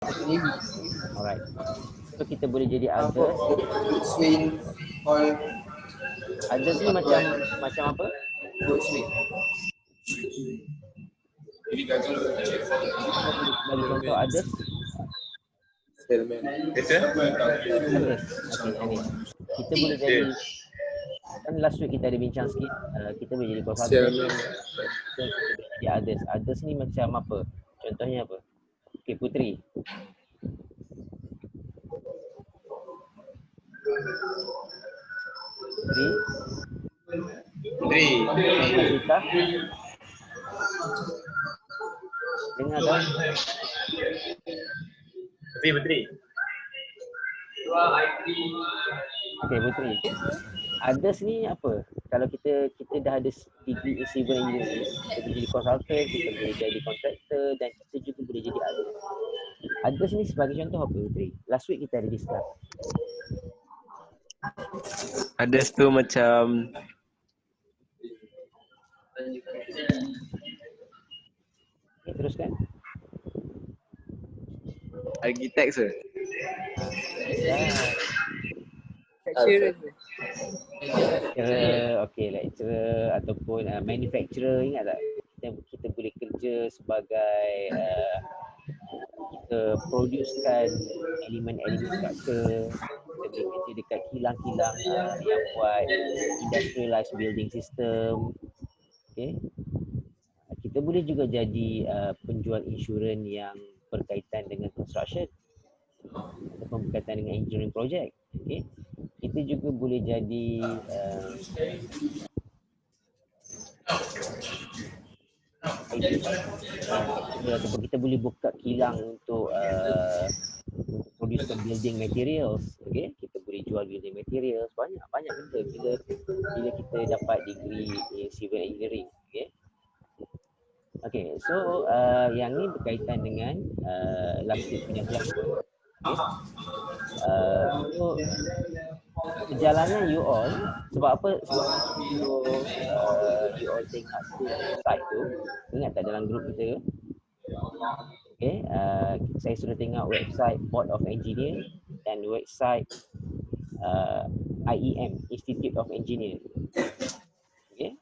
Alright. So kita boleh jadi others. Swing all Others ni macam apa? boat swing. Bagi contoh others. Salmon. Betul? Others. Okay, yang ni. Kita boleh jadi, kan last week kita ada bincang sikit, kita boleh jadi consultant. Salmon. So, kita boleh jadi others. Others ni macam apa? Contohnya apa? Okay, Putri. Putri. Kita dengar tak? Putri. Okay, Putri. Others ni apa? Kalau kita dah ada degree in civil engineering, kita boleh jadi consultant, kita boleh jadi contractor dan kita juga boleh jadi others. Others ni sebagai contoh apa, Putri? Last week kita ada discuss. Others tu macam Okay, teruskan. architect tu. Lecturer, okay, lecturer ataupun manufacturer, ingat tak? Kita boleh kerja sebagai kita producekan elemen-elemen struktur, kita boleh kerja dekat kilang-kilang yang buat industrialized building system. Okay. Kita boleh juga jadi penjual insurans yang berkaitan dengan construction ataupun berkaitan dengan engineering project. Okay. Kita juga boleh jadi ataupun kita boleh buka kilang untuk produce building materials. Okay, kita boleh jual building materials, banyak benda bila kita dapat degree in civil engineering. Okay, so yang ni berkaitan dengan last week punya kelas. Okay. So perjalanan you all, sebab apa? Sebab you all tengok site tu, ingat tak dalam grup kita? Okay, saya sudah tengok website Board of Engineer dan website IEM, Institute of Engineer. Okay,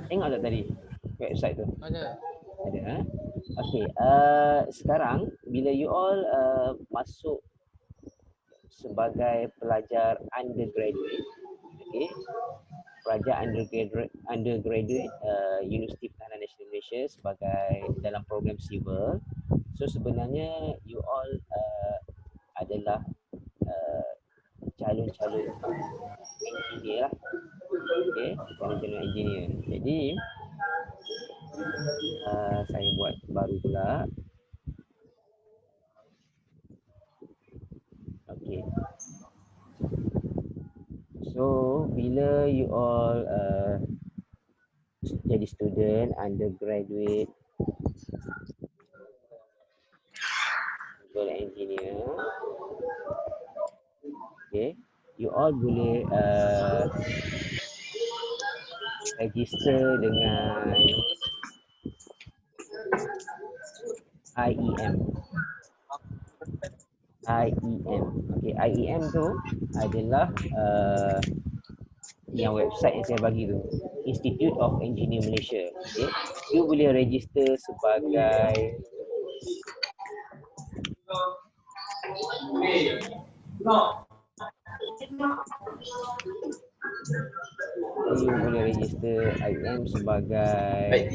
tengok tak tadi website tu? Ada. Okay, sekarang bila you all masuk sebagai pelajar undergraduate, okay, pelajar undergraduate Universiti Pertahanan Nasional Malaysia sebagai dalam program civil. So sebenarnya you all adalah calon-calon engineer lah. Okay, calon-calon engineer. Jadi saya buat baru pula. Okay. So bila you all jadi student undergraduate civil engineer, okay, you all boleh register dengan IEM. Okay, IEM tu adalah yang website yang saya bagi tu, Institute of Engineer Malaysia. Okay, you boleh register sebagai you boleh register IEM sebagai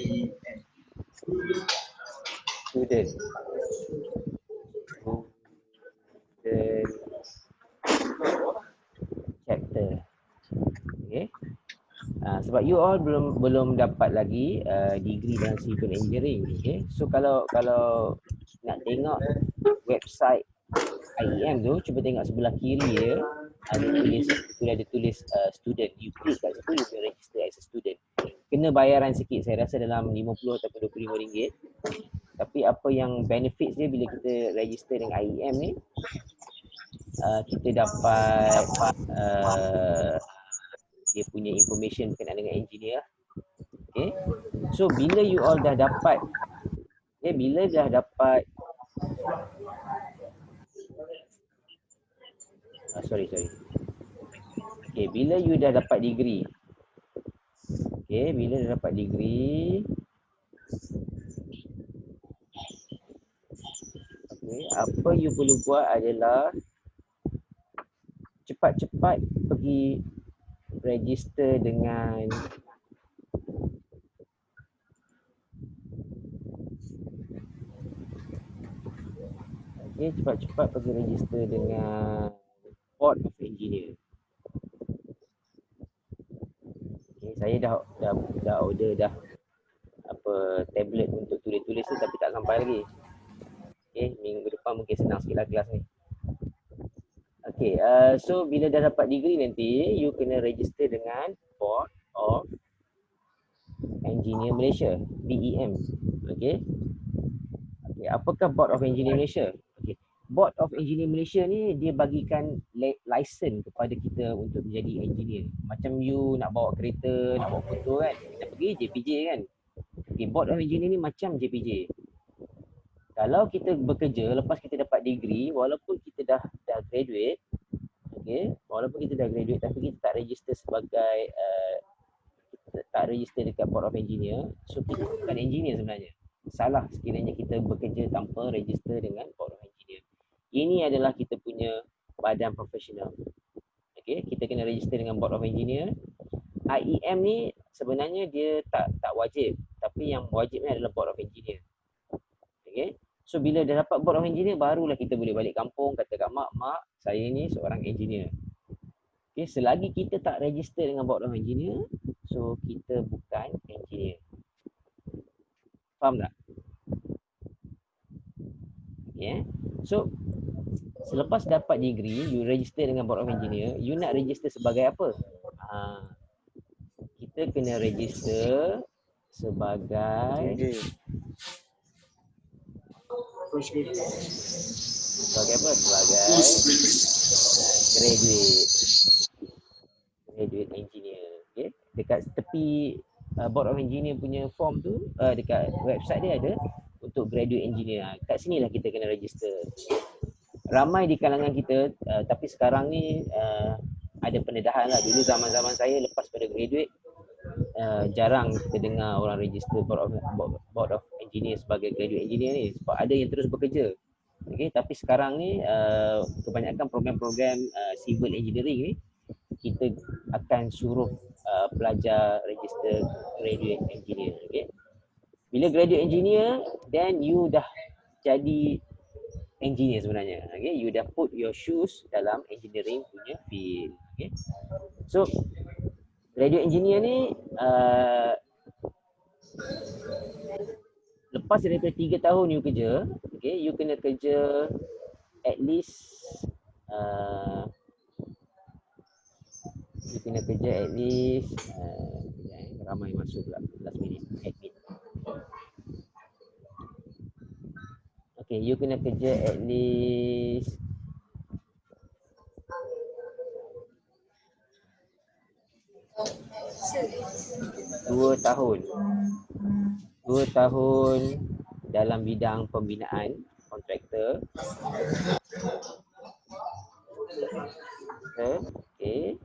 student chapter. Okay. Sebab you all belum dapat lagi degree dalam civil engineering. Okay. So kalau nak tengok website IEM tu, cuba tengok sebelah kiri dia ada tulis student. You klik kat situ, you boleh register as a student. Kena bayaran sikit, saya rasa dalam 50 atau RM25. Tapi apa yang benefits dia bila kita register dengan IEM ni, kita dapat dia punya information berkenaan dengan engineer. Okay. So bila you all dah dapat, bila dah dapat sorry. Okay, bila you dah dapat degree. Okay, bila dah dapat degree. Okay, apa you perlu buat adalah cepat-cepat pergi register dengan cepat-cepat pergi register dengan Board of Engineer. Okay, saya dah order dah apa tablet untuk tulis-tulis tu tapi tak sampai lagi. Okay, minggu depan mungkin senang sikit lah kelas ni. Okay, so bila dah dapat degree nanti, you kena register dengan Board of Engineer Malaysia, BEM. Okay. Okay, apakah Board of Engineer Malaysia? Okay. Board of Engineer Malaysia ni dia bagikan license kepada kita untuk menjadi engineer. Macam you nak bawa kereta, nak bawa motor kan, kita pergi JPJ kan. Okay, Board of Engineer ni macam JPJ. Kalau kita bekerja lepas kita dapat degree, walaupun kita dah graduate, okay, walaupun kita dah graduate tapi kita tak register sebagai kita tak register dekat Board of Engineer, so kita bukan engineer sebenarnya. Salah sekiranya kita bekerja tanpa register dengan Board of Engineer. Ini adalah kita punya badan profesional. Okay, kita kena register dengan Board of Engineer. IEM ni sebenarnya dia tak wajib, tapi yang wajibnya adalah Board of Engineer. Okay. So bila dah dapat Board of Engineer, barulah kita boleh balik kampung kata kat mak, saya ni seorang engineer. Okay, selagi kita tak register dengan Board of Engineer, so kita bukan engineer. Faham tak? Okay. So selepas dapat degree, you register dengan Board of Engineer, you nak register sebagai apa? Kita kena register sebagai apa? Sebagai graduate engineer. Okay. Dekat tepi Board of Engineer punya form tu, dekat website dia ada untuk graduate engineer. Kat sinilah kita kena register. Ramai di kalangan kita, tapi sekarang ni ada pendedahan lah. Dulu zaman-zaman saya lepas pada graduate, jarang kita dengar orang register Board of Engineer sebagai graduate engineer ni, sebab ada yang terus bekerja. Okay, tapi sekarang ni kebanyakan program-program civil engineering ni kita akan suruh pelajar register graduate engineer. Okay. Bila graduate engineer, then you dah jadi engineer sebenarnya. Okay, you dah put your shoes dalam engineering punya field. Okay. So graduate engineer ni lepas daripada 3 tahun you kerja, okay, you kena kerja at least ramai masuk pula last minute admit. Okay, you kena kerja at least 2 tahun. 2 tahun dalam bidang pembinaan kontraktor. Okay.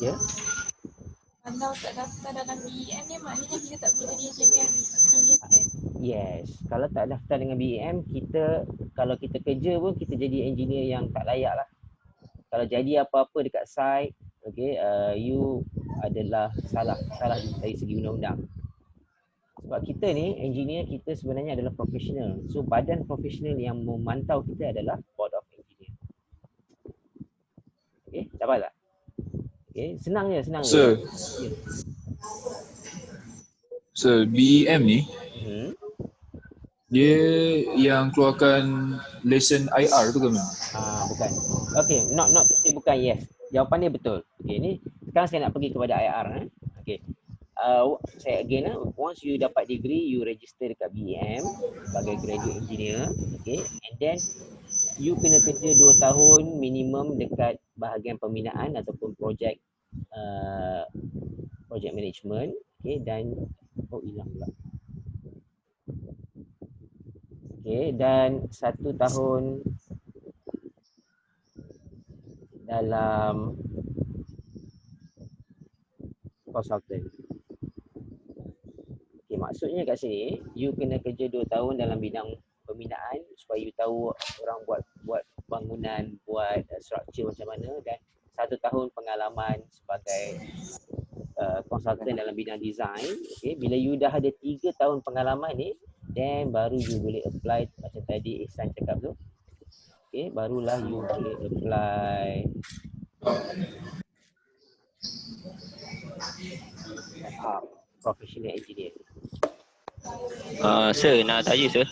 Ya. Kalau tak daftar dalam BEM ni maknanya kita tak boleh jadi engineer. Yes, kalau tak daftar dengan BEM, kalau kita kerja pun kita jadi engineer yang tak layak lah. Kalau jadi apa-apa dekat site, okay, you adalah salah dari segi undang-undang. Sebab kita ni, engineer kita sebenarnya adalah profesional. So badan profesional yang memantau kita adalah Board of Engineer. Okay, dapat tak? Okay, senang je. Sir, Yeah. Sir, BEM ni dia yang keluarkan lesen IR tu ke memang? Bukan. Okay, not to say bukan, yes. Jawapan dia betul. Okay, ni sekarang saya nak pergi kepada IR. Okay. Saya again, once you dapat degree, you register dekat BEM sebagai graduate engineer. Okay, and then you kena kerja 2 tahun minimum dekat bahagian pembinaan ataupun projek management. Okay, dan hilang pula. Okay, dan 1 tahun dalam consultant. Okay, maksudnya kat sini, you kena kerja 2 tahun dalam bidang pembinaan supaya you tahu orang buat bangunan, buat structure macam mana, dan 1 tahun pengalaman sebagai consultant dalam bidang design. Okay, bila you dah ada 3 tahun pengalaman ni, then baru you boleh apply macam tadi Ihsan cakap tu. Okay, barulah you boleh apply professional engineer. Sir, nak tanya sir.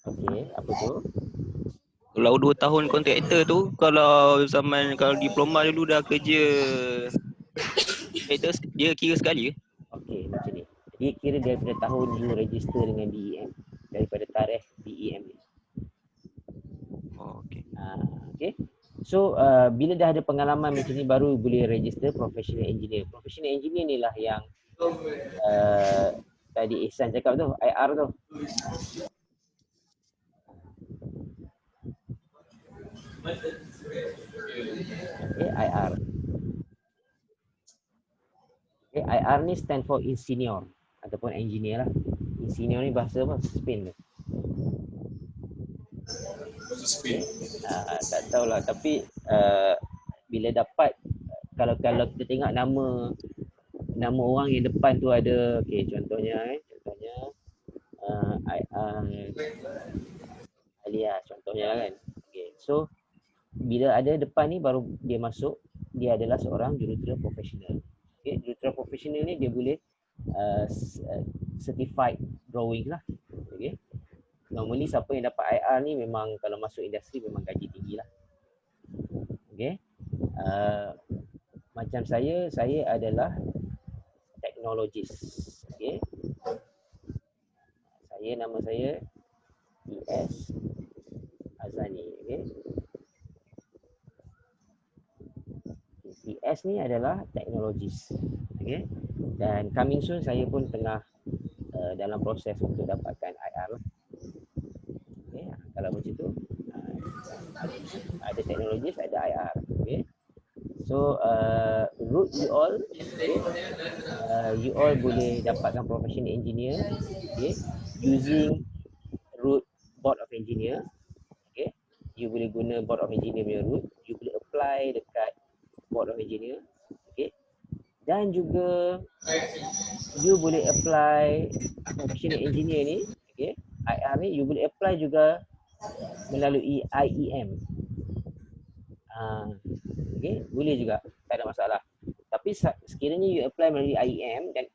Okay, apa tu? Kalau 2 tahun kontraktor tu, kalau diploma dulu dah kerja kontraktor, dia kira sekali ke? Okay, macam ni. Dia kira daripada tahun you register dengan DEM, daripada tarikh DEM ni. Oh, okey. Okay. So, bila dah ada pengalaman macam ni, baru boleh register professional engineer. Professional engineer ni lah yang tadi Ihsan cakap tu, IR tu. Okay, IR. Okay, IR ni stand for Insinyur ataupun engineer lah. Insinyur ni bahasa apa? Spain tu. Okay. Tak tahulah, tapi bila dapat, kalau kita tengok nama orang yang depan tu ada, okay, contohnya Alia contohnya kan. Okay, so bila ada depan ni baru dia masuk, dia adalah seorang jurutera profesional. Okay, jurutera profesional ni dia boleh certified drawing lah. Okay, normally siapa yang dapat IR ni memang kalau masuk industri memang gaji tinggi lah. Okay, macam saya adalah technologist. Okay, nama saya ES Azani. Okay, ES ni adalah technologist. Okay, dan coming soon saya pun tengah dalam proses untuk dapatkan IR lah. Okay, kalau macam tu ada technologist, ada IR. Okay, so route you all, okay, you all boleh dapatkan professional engineer, okay, using route board of engineer. Okay, you boleh guna board of engineer punya route, you boleh apply dekat board of engineer. Okay, dan juga you boleh apply professional engineer ni, okay, IR ni you boleh apply juga melalui IEM. Okay, boleh juga, tak ada masalah. Tapi sekiranya you apply melalui IEM dan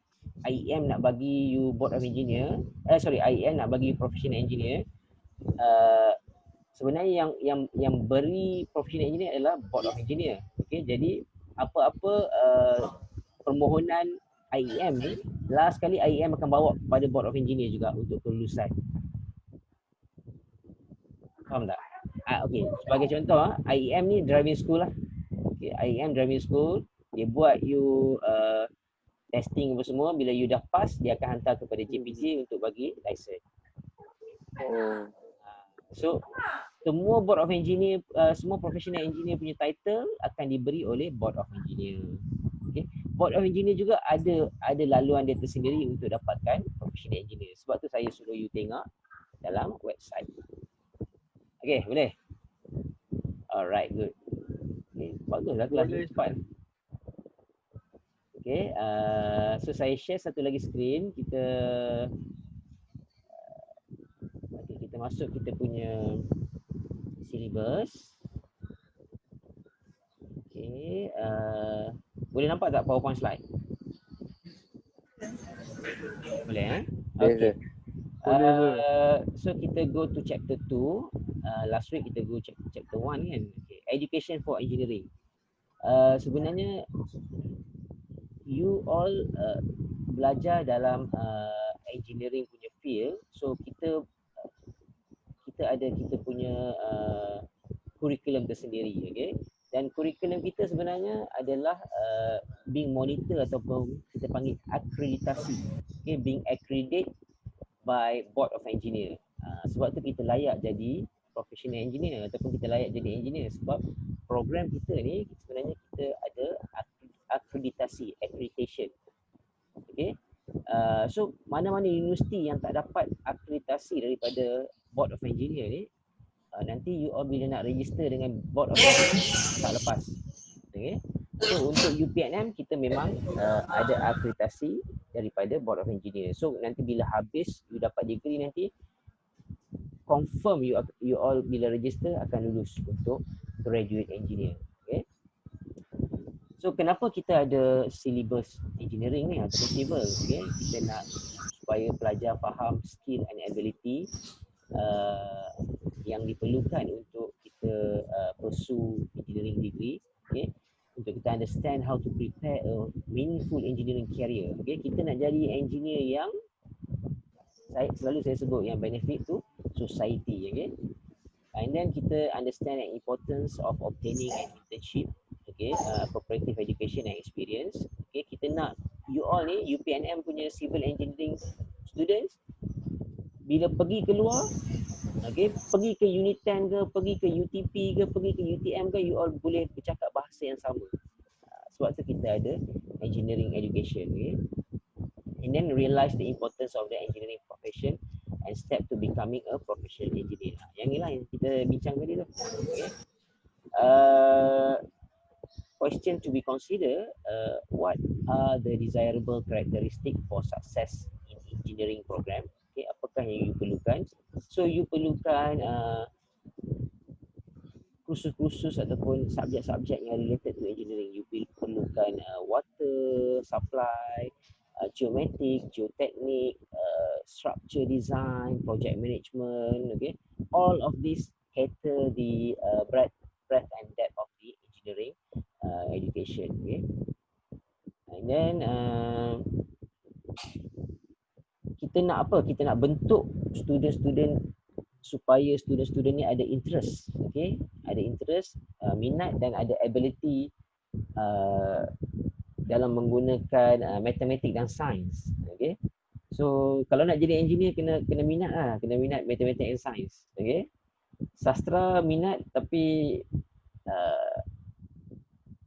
IEM nak bagi you board of engineer, IEM nak bagi you professional engineer, sebenarnya yang beri professional engineer adalah board of engineer. Okay, jadi apa-apa permohonan IEM ni, last kali IEM akan bawa kepada board of engineer juga untuk kelulusan. Faham tak? Okay, sebagai contoh, IEM ni driving school lah. Okay, IEM driving school, dia buat you testing apa semua. Bila you dah pass, dia akan hantar kepada JPC untuk bagi license. So, semua board of engineer, semua professional engineer punya title akan diberi oleh board of engineer. Okay, board of engineer juga ada laluan dia tersendiri untuk dapatkan professional engineer. Sebab tu saya suruh you tengok dalam website. Okay, boleh? Alright, good. Okay, baguslah kelas ni cepat. Okay, so saya share satu lagi screen. Kita masuk kita punya syllabus. Okay, boleh nampak tak PowerPoint slide? Boleh, Okay. So kita go to chapter 2. Last week kita go chapter 1 kan. Okay. Education for engineering. Sebenarnya you all belajar dalam engineering punya field. So kita punya curriculum tersendiri, okay? Dan curriculum kita sebenarnya adalah being monitor ataupun kita panggil akreditasi. Okay, being accredited by board of engineer. Sebab tu kita layak jadi professional engineer ataupun kita layak jadi engineer sebab program kita ni sebenarnya kita ada akreditasi, accreditation. Okay. So mana-mana universiti yang tak dapat akreditasi daripada board of engineer ni, nanti you all bila nak register dengan board of engineer tak lepas. Okay. So untuk UPNM kita memang ada akreditasi daripada board of engineer. So nanti bila habis you dapat degree nanti confirm you all bila register akan lulus untuk graduate engineer. Okay. So kenapa kita ada syllabus engineering ni ataupun civil? Okay. Kita nak supaya pelajar faham skill and ability yang diperlukan untuk kita pursue engineering degree. Okay. Untuk kita understand how to prepare a meaningful engineering career. Okay. Kita nak jadi engineer yang selalu saya sebut yang benefit to society. Okay. And then kita understand the importance of obtaining an internship. Okay, cooperative education and experience. Okay, kita nak you all ni UPNM punya civil engineering students bila pergi keluar, okay, pergi ke Unit 10 ke, pergi ke UTP ke, pergi ke UTM ke, you all boleh bercakap bahasa yang sama. Sebab tu kita ada engineering education. Okay. And then realize the importance of the engineering profession and step to becoming a professional engineer. Yang inilah yang kita bincang tadi tu. Okay. Question to be considered, what are the desirable characteristic for success in engineering program? Okay, apakah yang you perlukan? So you perlukan kursus-kursus ataupun subjek-subjek yang related to engineering. You perlukan water supply, geometric, geotechnic, structure design, project management. Okay, all of these cater the breadth and depth of the engineering education. Okay, and then kita nak apa? Kita nak bentuk student-student supaya student-student ni ada interest. Okay, ada interest, minat dan ada ability dalam menggunakan matematik dan sains. Okay, so kalau nak jadi engineer kena minat lah, kena minat matematik dan sains. Okay, sastra minat tapi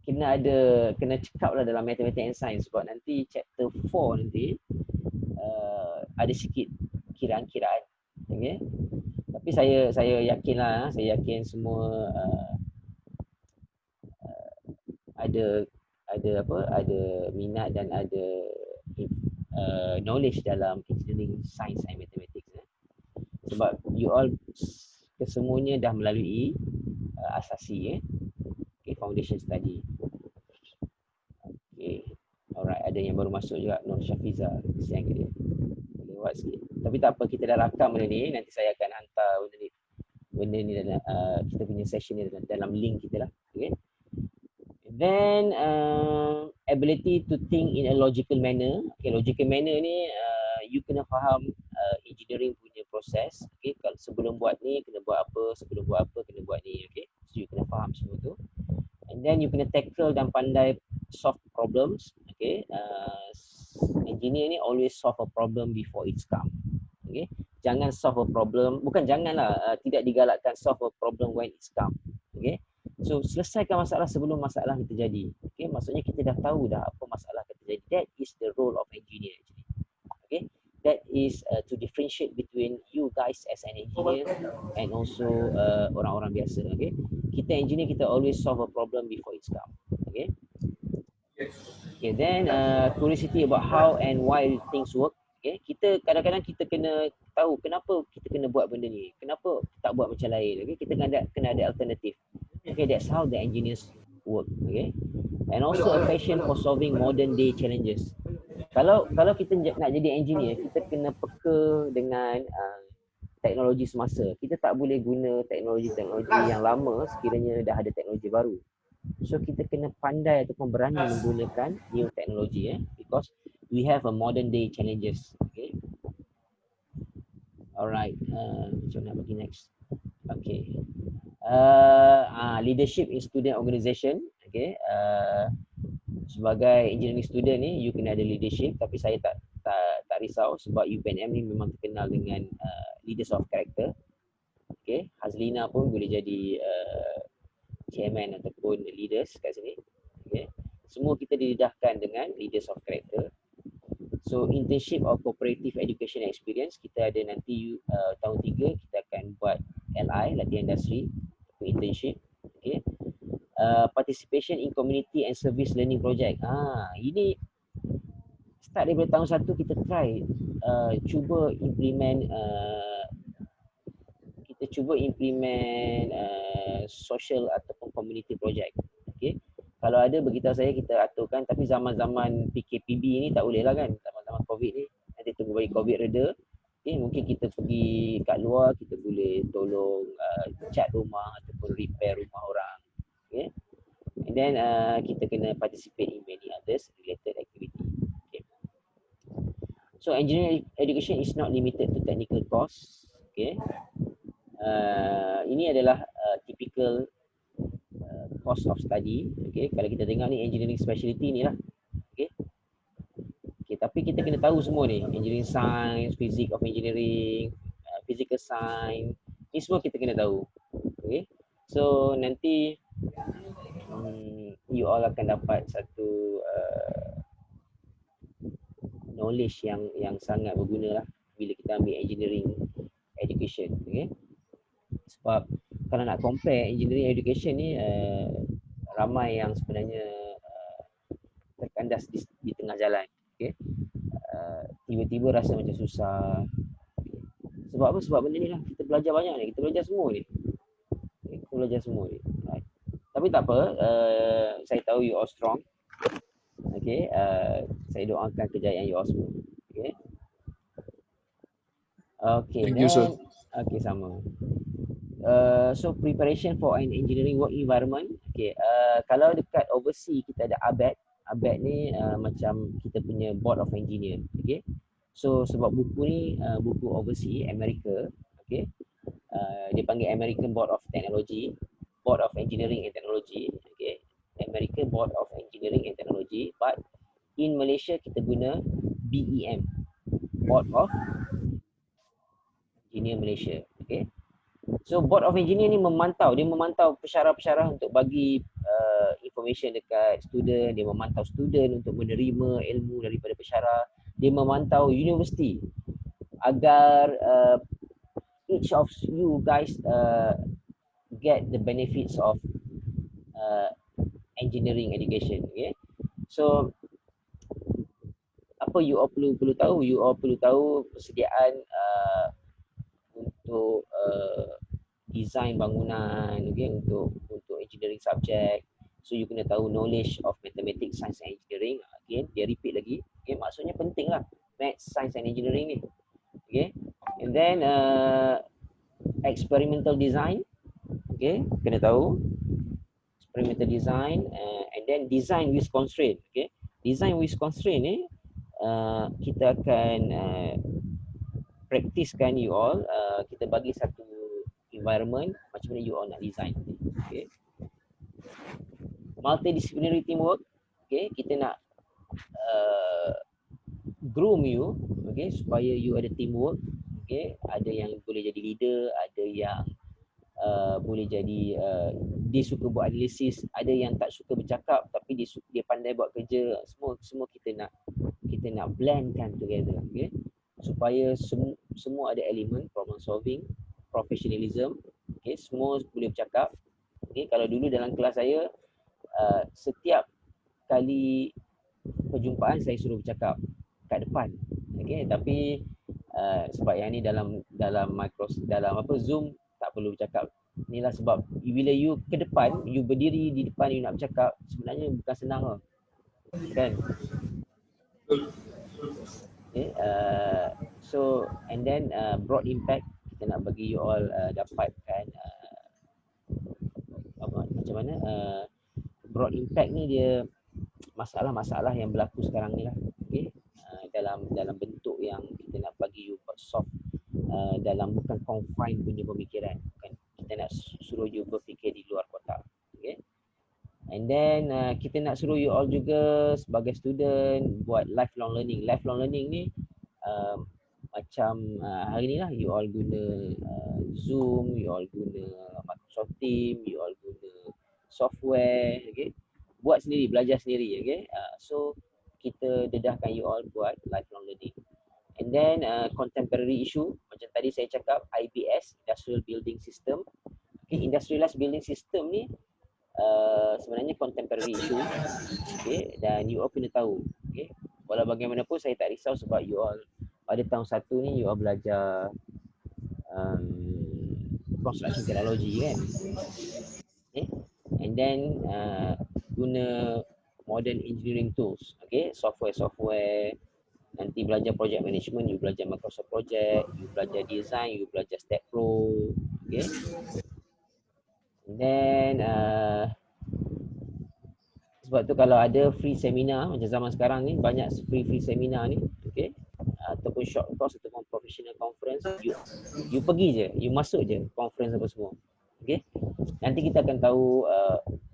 kena cekap lah dalam matematik and science sebab nanti chapter 4 nanti ada sikit kiraan-kiraan. Okay. Tapi saya yakin lah, saya yakin semua ada minat dan ada knowledge dalam engineering, science and mathematics. Sebab you all kesemuanya dah melalui asasi, okay, foundation study. Okay, alright, ada yang baru masuk juga, Nur Syafiza, kesian ke dia, lewat sikit. Tapi tak apa, kita dah rakam benda ni, nanti saya akan hantar benda ni dalam kita punya session ni dalam link kita lah. Okay. Then ability to think in a logical manner. Okay, logical manner ni you kena faham engineering punya proses. Okay, kalau sebelum buat ni kena buat apa, sebelum buat apa kena buat ni. Okay, so you kena faham semua tu. And then you kena tackle dan pandai solve problems. Okay, engineer ni always solve a problem before it's come. Okay, jangan solve a problem, bukan janganlah, tidak digalakkan solve a problem when it's come. Okay, so selesaikan masalah sebelum masalah itu terjadi. Okay, maksudnya kita dah tahu dah apa masalah akan terjadi. That is the role of engineer actually. Okay, that is to differentiate between you guys as an engineer and also orang-orang biasa. Okay, kita engineer, kita always solve a problem before it's come. Okay. Okay, then curiosity about how and why things work. Okay, kita kadang-kadang kita kena tahu kenapa kita kena buat benda ni, kenapa tak buat macam lain. Okay, kita kena ada alternatif. Okay, that's how the engineers work. Okay, and also a passion for solving modern day challenges. Kalau kita nak jadi engineer, kita kena peka dengan teknologi semasa. Kita tak boleh guna teknologi yang lama sekiranya dah ada teknologi baru. So kita kena pandai ataupun berani menggunakan new teknologi, because we have a modern day challenges. Okay. Alright, macam mana bagi next? Okay. Leadership in student organisation. Okay. Sebagai engineering student ni, you kena ada leadership, tapi saya tak tak risau sebab UPNM ni memang terkenal dengan leaders of character. Okay, Hazlina pun boleh jadi chairman ataupun leaders kat sini. Okay, semua kita didedahkan dengan leaders of character. So internship or cooperative education experience, kita ada nanti tahun 3 kita akan buat LI, latihan industri, internship. Okay. Participation in community and service learning project. Ini start daripada tahun 1 kita try cuba implement social ataupun community project. Okay. Kalau ada beritahu saya, kita aturkan, tapi zaman-zaman PKPB ni tak boleh lah kan, zaman-zaman COVID ni, nanti tunggu bagi COVID reda. Okay, mungkin kita pergi kat luar, kita boleh tolong cat rumah ataupun repair rumah orang. Okay. And then kita kena participate in many others related activity. Okay. So engineering education is not limited to technical course. Okay. Ini adalah typical course of study. Okay. Kalau kita tengok ni engineering specialty ni lah. Okay. Okay, tapi kita kena tahu semua ni, engineering science, physics of engineering, physical science, ni semua kita kena tahu. Okay. So nanti you all akan dapat satu knowledge yang sangat berguna lah bila kita ambil engineering education. Okay. Sebab kalau nak compare engineering education ni, ramai yang sebenarnya terkandas di tengah jalan. Okay. Tiba-tiba rasa macam susah. Okay. Sebab apa? Sebab benda ni lah, kita belajar banyak ni, kita belajar semua ni. Okay. Kita belajar semua ni. Right. Tapi tak apa, saya tahu you all strong. Okay. Saya doakan kejayaan you all semua. Okay. Okay. Thank you, sir. Okay, sama. So preparation for an engineering work environment. Okay, kalau dekat overseas kita ada ABET. ABET ni macam kita punya board of engineer. Okay, so sebab buku ni buku overseas Amerika. Okay, dia panggil American Board of Technology, Board of Engineering and Technology. Okay, American Board of Engineering and Technology. But in Malaysia kita guna BEM, Board of Engineer Malaysia. Okay. So Board of Engineer ni memantau pesyarah-pesyarah untuk bagi information dekat student, dia memantau student untuk menerima ilmu daripada pesyarah, dia memantau universiti agar each of you guys get the benefits of engineering education. Okay. So apa you all perlu tahu? You all perlu tahu persediaan untuk design bangunan, okay, untuk engineering subject. So you kena tahu knowledge of mathematics, science and engineering. Again, dia repeat lagi. Okay, maksudnya penting lah maths, science and engineering ni. Okay, and then experimental design. Okay, kena tahu experimental design, and then design with constraint. Okay, design with constraint ni kita akan praktiskan you all. Kita bagi satu environment macam mana you all nak design. Okay. Multidisciplinary teamwork. Okay, kita nak groom you, okay, supaya you ada teamwork. Okay, ada yang boleh jadi leader, ada yang boleh jadi dia suka buat analisis, ada yang tak suka bercakap tapi dia pandai buat kerja. Semua kita nak blendkan together. Okay, supaya semua ada elemen problem solving, professionalism. Okay, semua boleh bercakap. Okay, kalau dulu dalam kelas saya setiap kali perjumpaan saya suruh bercakap kat depan. Okay, tapi sebab yang ni dalam Zoom tak perlu bercakap. Inilah sebab bila you ke depan, you berdiri di depan, you nak bercakap, sebenarnya bukan senang tau. Kan? Okay, so and then broad impact, kita nak bagi you all dapatkan macam mana broad impact ni, dia masalah-masalah yang berlaku sekarang ni lah. Okay, dalam bentuk yang kita nak bagi you soft, dalam bukan confine punya pemikiran, bukan kita nak suruh you berfikir di luar kotak. Okay, and then kita nak suruh you all juga sebagai student buat lifelong learning. Lifelong learning ni macam hari ni lah you all guna Zoom, you all guna Microsoft Team, you all guna software, okay? Buat sendiri, belajar sendiri, okay? So kita dedahkan you all buat lifelong learning. And then contemporary issue, macam tadi saya cakap IBS, Industrial Building System. Okay, Industrialized Building System ni sebenarnya contemporary issue, okay? Dan you all kena tahu, okay? Walau bagaimanapun saya tak risau sebab you all pada tahun 1 ni you all belajar construction technology kan, okay? And then guna modern engineering tools, okay? Software, nanti belajar project management, you belajar Microsoft Project, you belajar design, you belajar Step Pro, okay? And then sebab tu kalau ada free seminar macam zaman sekarang ni, banyak free seminar ni, okay? Ataupun short course ataupun professional conference, you pergi je, you masuk je conference apa semua, okay? Nanti kita akan tahu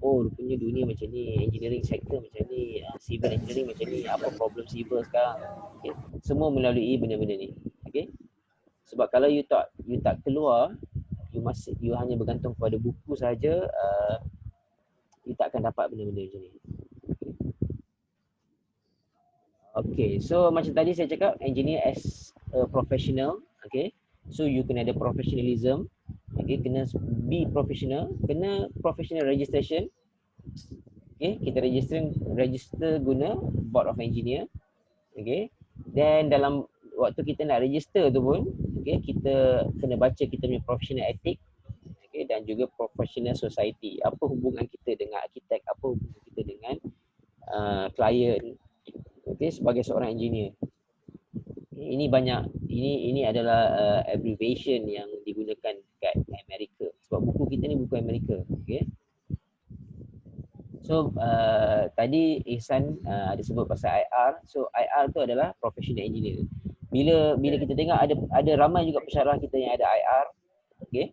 oh rupanya dunia macam ni, engineering sector macam ni, civil engineering macam ni, apa problem civil sekarang, okay? Semua melalui benda-benda ni, okay? Sebab kalau you tak keluar, you hanya bergantung pada buku saja, you tak akan dapat benda-benda macam ni. Okay, so macam tadi saya cakap, engineer as a professional, okay? So you kena ada professionalism, okay? Kena be professional, kena professional registration, okay? Kita register guna Board of Engineer, okay? Dan dalam waktu kita nak register tu pun, okay, kita kena baca kita punya professional ethic, okay? Dan juga professional society. Apa hubungan kita dengan arkitek, apa hubungan kita dengan klien, okay, sebagai seorang engineer. Ini banyak, ini adalah abbreviation yang digunakan kat Amerika. Sebab buku kita ni buku Amerika, okay. So tadi Ihsan ada sebut pasal IR. So IR tu adalah professional engineer. Bila kita tengok ada ramai juga pensyarah kita yang ada IR, okay.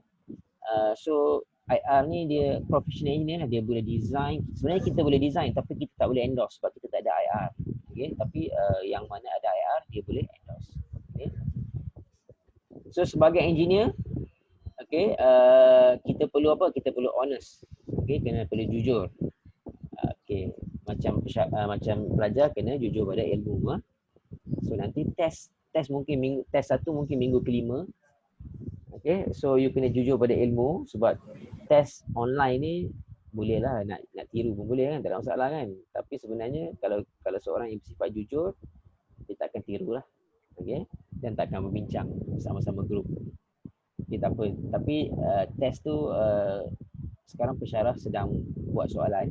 So IR ni dia professional engineer, dia boleh design. Sebenarnya kita boleh design tapi kita tak boleh endorse sebab kita tak ada IR. Okay, tapi yang mana ada IR dia boleh endorse. Okay. So sebagai engineer, okay, kita perlu apa? Kita perlu honest. Okay, perlu jujur. Okay, macam pelajar kena jujur pada ilmu. So nanti test mungkin test 1 mungkin minggu kelima. Okay, so you kena jujur pada ilmu sebab test online ni boleh lah nak tiru pun boleh kan, tak ada masalah kan. Tapi sebenarnya kalau seorang yang bersifat jujur, dia tak akan tiru lah, okay? Dan tak akan berbincang bersama-sama grup. Okay, tak apa. Tapi test tu sekarang pensyarah sedang buat soalan,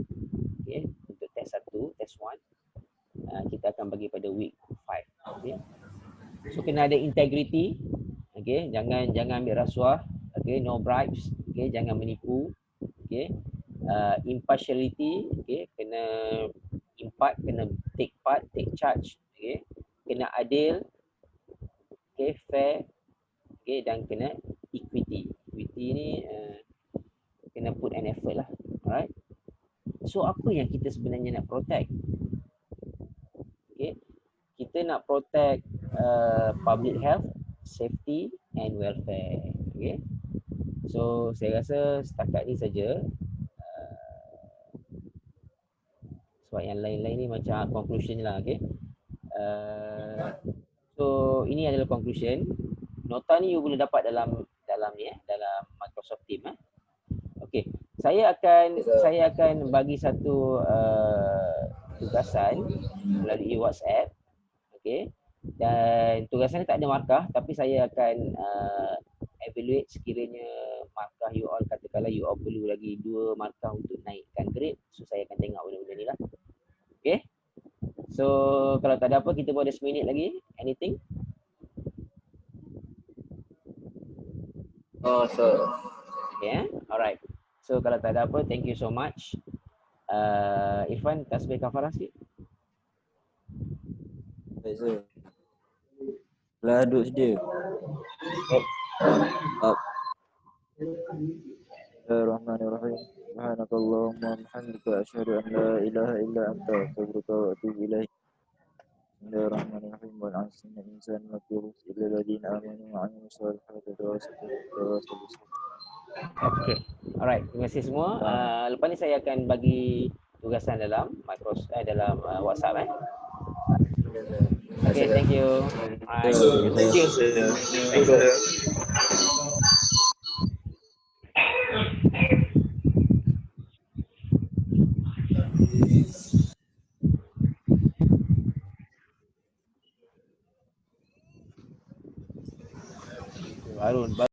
okay? Untuk test 1, test 1 kita akan bagi pada week 5, okay? So kena ada integrity, okay? Jangan ambil rasuah, okay? No bribes, okay? Jangan menipu, okay? Impartiality, okay? Kena take part, take charge, okay? Kena adil, okay? Fair, okay? Dan kena equity. Equity ni kena put an effort lah, alright? So apa yang kita sebenarnya nak protect? Okay? Kita nak protect public health, safety and welfare, okay? So saya rasa setakat ni saja. Sebab yang lain-lain ni macam conclusion lah, okay? So ini adalah conclusion. Nota ni you boleh dapat dalam ni dalam Microsoft Team. Okay, saya akan bagi satu tugasan melalui WhatsApp, okay? Dan tugasan ni tak ada markah, tapi saya akan evaluate sekiranya markah you all, katakanlah you all perlu lagi 2 markah untuk naikkan grade. So saya akan tengok benda-benda ni lah. Okay. So kalau tak ada apa, kita boleh 10 minit lagi. Anything? Oh, so. Okay, alright. So kalau tak ada apa, thank you so much. Irfan, tasbih kafarah sikit. Baik, sir. Lah duduk sedia. Bismillahirrahmanirrahim. Subhanakallahumma wa bihamdika asyhadu an la ilaha illa anta astaghfiruka wa atubu ilaik. Bismillahirrahmanirrahim. Wal 'asri innal insana lafi khusr illa alladziina aamanu wa 'amilus shalihati wa tawassaw bis sabr. Okay. Alright, terima kasih semua. Lepas ni saya akan bagi tugasan dalam dalam WhatsApp Okay, thank you. Alright. Thank you, sir. Thank you, sir. Harun.